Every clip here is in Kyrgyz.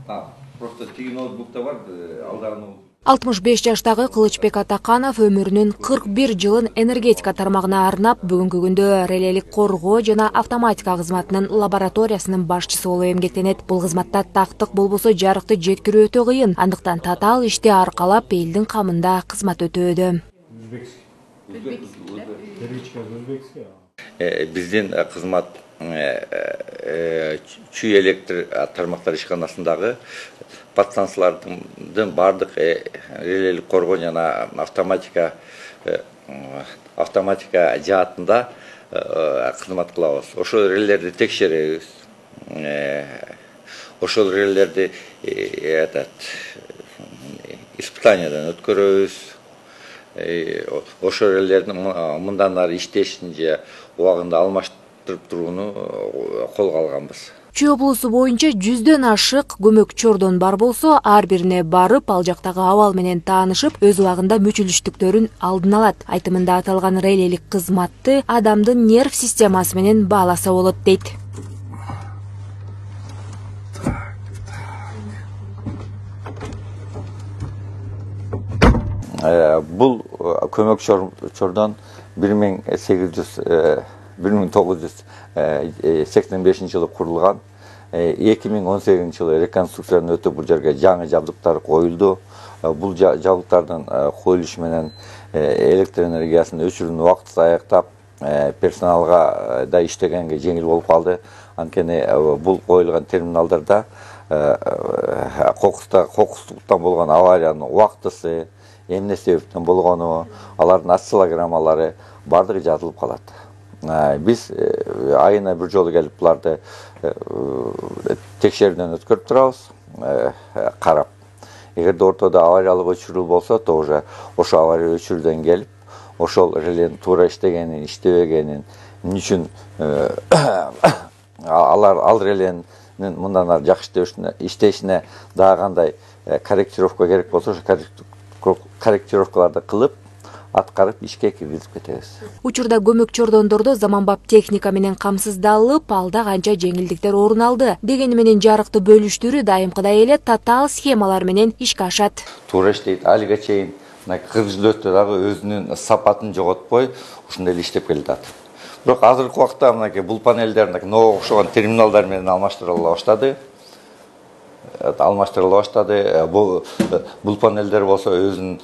Просто тиги ноутбукта бар, алдағы 65 жаштагы Кылычбек Атаканов өмүрүнүн 41 жылын энергетика тармагына арнап, бүгүнкү күндө релелик коргоо жана автоматика кызматынын лабораториясынын башчысы болуп эмгектенет. Бул кызматта тактык болбосо жарыкты жеткирүү өтө кыйын. Андыктан татаал ишти аркалап элдин камында кызмат өтөөдө. Биздин кызмат чүй электр тармактар ишканасындагы подстанциялардын бардык релелик коргоо жана автоматика жаатында кызмат кылабыз. Ошол релелерди текшеребиз. Ошол релелерди испытаниядан өткөрөбүз. Ошол релелердин мындан ары иштешин же убагында алмаштырып турууну колго алганбыз. Чүй облусу боюнча 100дөн ашык көмөк чордон бар болсо, ар бирине барып, ал жактагы абал менен таанышып, өз убагында мүчүлүштүктөрүн алдын алат. Айтымында аталган релелик кызматты адамдын нерв системасы менен бааласа болот дейт. Бул көмөк чордон 1985 жылы курулган. 2018 жылы реконструкциядан өтүп бул жерге жаңы жабдыктар коюлду. Бул жабдыктардын коюлушу менен электр энергиясын өчүрүүнү убактысыз аяктап, персоналга да иштегенге жеңил болуп калды. Анткени бул коюлган терминалдарда кокустуктан болгон авариянын убактысы, эмне себептен болгону, алардын осциллограммалары бардыгы жазылып калат. Биз айына бир жолу келип буларды текшерүүдөн өткөрүп турабыз, карап. Эгерде ортодо авариялык өчүрүү болсо, то уже ошо авария өчүрүүдөн келип, ошол реленин туура иштегенин, иштебегенин, эмне үчүн ал реленин мындан ары жакшы иштешине дагы кандай корректировка керек болсо, ошо корректировкаларды кылып, аткарып ишке киргизип кетебиз. Учурда көмөк чордондордо заманбап техника менен камсыздалып, алда канча жеңилдиктер орун алды. Дегени менен жарыкты бөлүштүрүү дайымкыдай эле татаал схемалар менен ишке ашат. Туура иштейт. Алига чейин кыргызлөттө дагы өзүнүн сапатын жоготпой ушундай эле иштеп келатат. Бирок азыркы убакта мынакей бул панелдер нового окшогон терминалдар менен алмаштырыла баштады. Бул панелдер болсо өзүнүн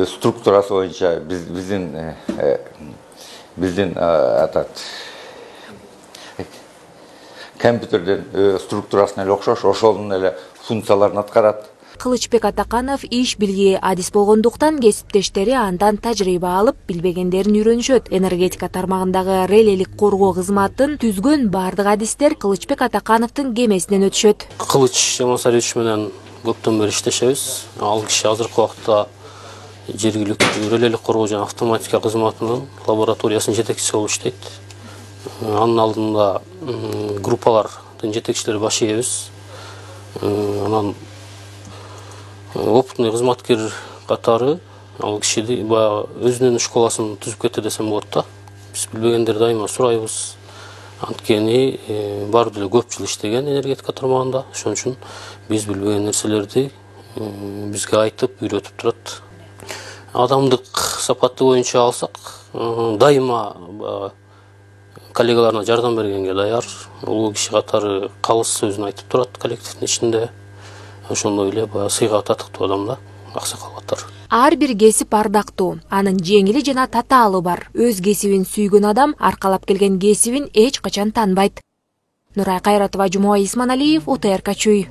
структурасы боюнча биздин компьютердин структурасына эле окшош, ошонун эле функцияларын аткарат. Кылычбек Атаканов иш билги адис болгондуктан кесиптештери андан тажрыйба алып, билбегендерин үйрөнүшөт. Энергетика тармагындагы релелик коргоо кызматын түзгөн бардык адистер Кылычбек Атакановдун кемесинен өтүшөт. Кылыч Жамасарович менен көптөн бери иштешебиз. Ал киши азыркы убакта жергиликтүү релелик коргоо жана автоматика кызматынын лабораториясынын жетекчиси болуп иштейт. Анын алдында группалардын жетекчилери баш ийебиз. Анан опытный кызматкер катары ал киши өзүнүн школасын түзүп кетти десем болот да. Биз билбегендер дайыма сурайбыз. Анткени баары деле көп жыл иштеген энергетика тармагында. Ошон үчүн биз билбеген нерселерди бизге айтып, үйрөтүп турат. Адамдык сапаты боюнча алсак, дайыма коллегаларына жардам бергенге даяр. Улуу киши катары калыс сөзүн айтып турат коллективдин ичинде. Ошондой эле сыйга татыктуу адам да, аксакал катары. Ар бир кесип ардактуу, анын жеңили жана татаалы бар. Өз кесибин сүйгөн адам аркалап келген кесибин эч качан танбайт. Нурай Кайратова, Жумабай Исманалиев, УТРК Чүй.